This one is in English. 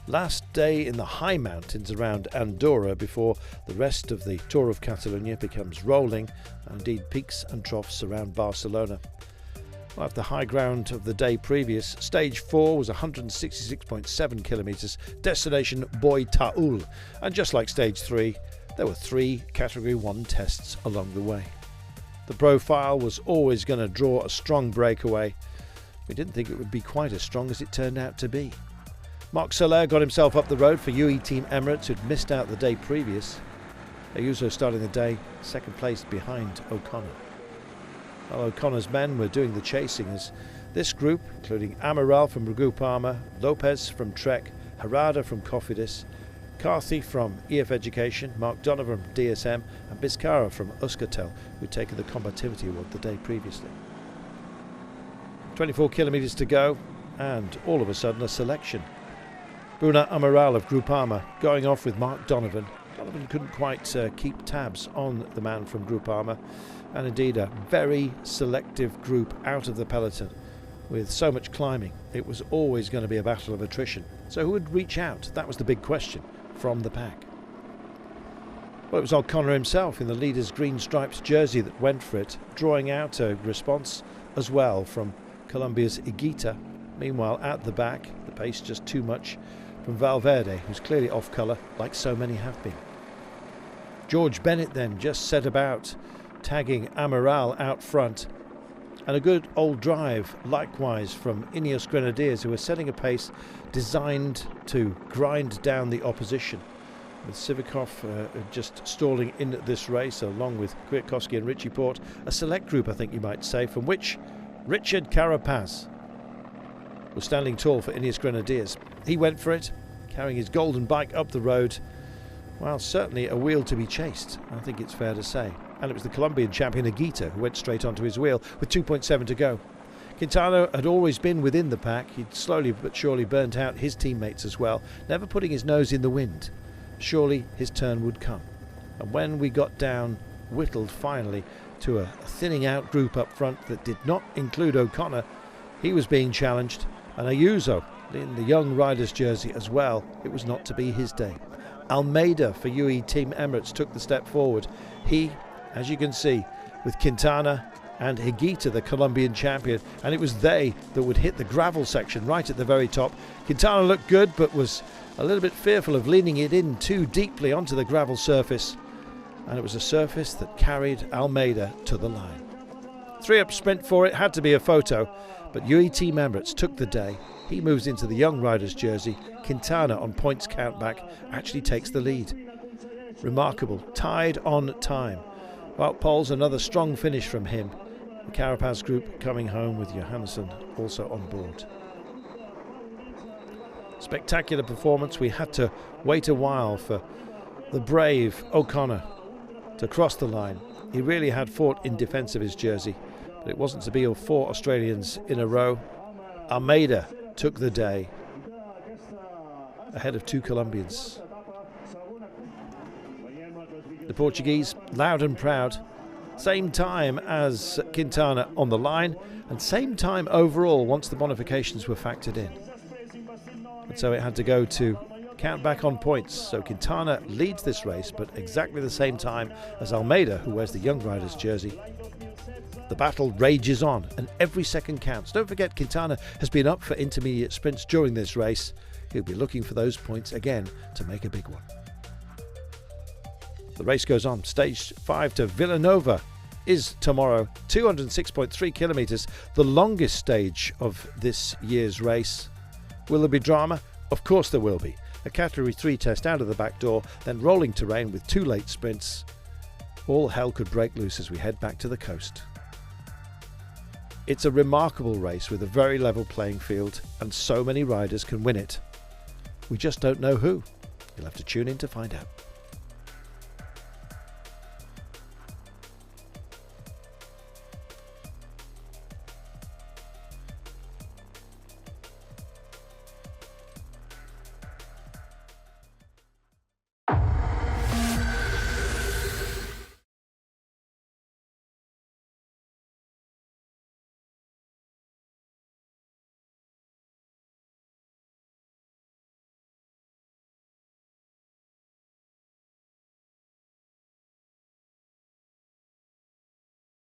last day in the high mountains around Andorra before the rest of the Tour of Catalunya becomes rolling, and indeed peaks and troughs around Barcelona. Well, the high ground of the day previous, stage 4 was 166.7 kilometres, destination Boitaül, and just like stage 3, there were 3 category 1 tests along the way. The profile was always going to draw a strong breakaway. We didn't think it would be quite as strong as it turned out to be. Marc Soler got himself up the road for UE Team Emirates, who'd missed out the day previous. Ayuso starting the day second place behind O'Connor. Well, O'Connor's men were doing the chasing as this group, including Amaral from Groupama, Lopez from Trek, Harada from Cofidis, Carthy from EF Education, Mark Donovan from DSM, and Biscara from Euskaltel, who'd taken the combativity award the day previously. 24 kilometres to go, and all of a sudden a selection. Bruna Amaral of Groupama going off with Mark Donovan. Donovan couldn't quite keep tabs on the man from Groupama, and indeed a very selective group out of the peloton. With so much climbing, it was always going to be a battle of attrition. So who would reach out? That was the big question from the pack. Well, it was O'Connor himself in the leader's green striped jersey that went for it, drawing out a response as well from Colombia's Higuita. Meanwhile, at the back, the pace just too much from Valverde, who's clearly off colour, like so many have been. George Bennett then just set about tagging Amaral out front, and a good old drive likewise from Ineos Grenadiers, who are setting a pace designed to grind down the opposition, with Sivakov just stalling in this race along with Kwiatkowski and Richie Porte, a select group I think you might say, from which Richard Carapaz was standing tall for Ineos Grenadiers. He went for it, carrying his golden bike up the road. Well, certainly a wheel to be chased, I think it's fair to say. And it was the Colombian champion Higuita who went straight onto his wheel with 2.7 to go. Quintana had always been within the pack. He'd slowly but surely burnt out his teammates as well, never putting his nose in the wind. Surely his turn would come. And when we got down, whittled finally to a thinning out group up front that did not include O'Connor, he was being challenged, and Ayuso in the young rider's jersey as well. It was not to be his day. Almeida for UE Team Emirates took the step forward. He, as you can see, with Quintana and Higuita, the Colombian champion, and it was they that would hit the gravel section right at the very top. Quintana looked good, but was a little bit fearful of leaning it in too deeply onto the gravel surface, and it was a surface that carried Almeida to the line. 3-up sprint for it, had to be a photo, but UE Team Emirates took the day. He moves into the young rider's jersey. Quintana, on points count back, actually takes the lead. Remarkable, tied on time. Wout Poels, another strong finish from him. The Carapaz group coming home with Johannesson also on board. Spectacular performance. We had to wait a while for the brave O'Connor to cross the line. He really had fought in defence of his jersey, but it wasn't to be. 4 Australians in a row. Almeida took the day ahead of 2 Colombians. The Portuguese, loud and proud, same time as Quintana on the line, and same time overall once the bonifications were factored in. And so it had to go to count back on points. So Quintana leads this race, but exactly the same time as Almeida, who wears the young rider's jersey. The battle rages on, and every second counts. Don't forget, Quintana has been up for intermediate sprints during this race. He'll be looking for those points again to make a big one. The race goes on. Stage 5 to Villanova is tomorrow. 206.3 kilometres, the longest stage of this year's race. Will there be drama? Of course there will be. A Category 3 test out of the back door, then rolling terrain with 2 late sprints. All hell could break loose as we head back to the coast. It's a remarkable race with a very level playing field, and so many riders can win it. We just don't know who. You'll have to tune in to find out.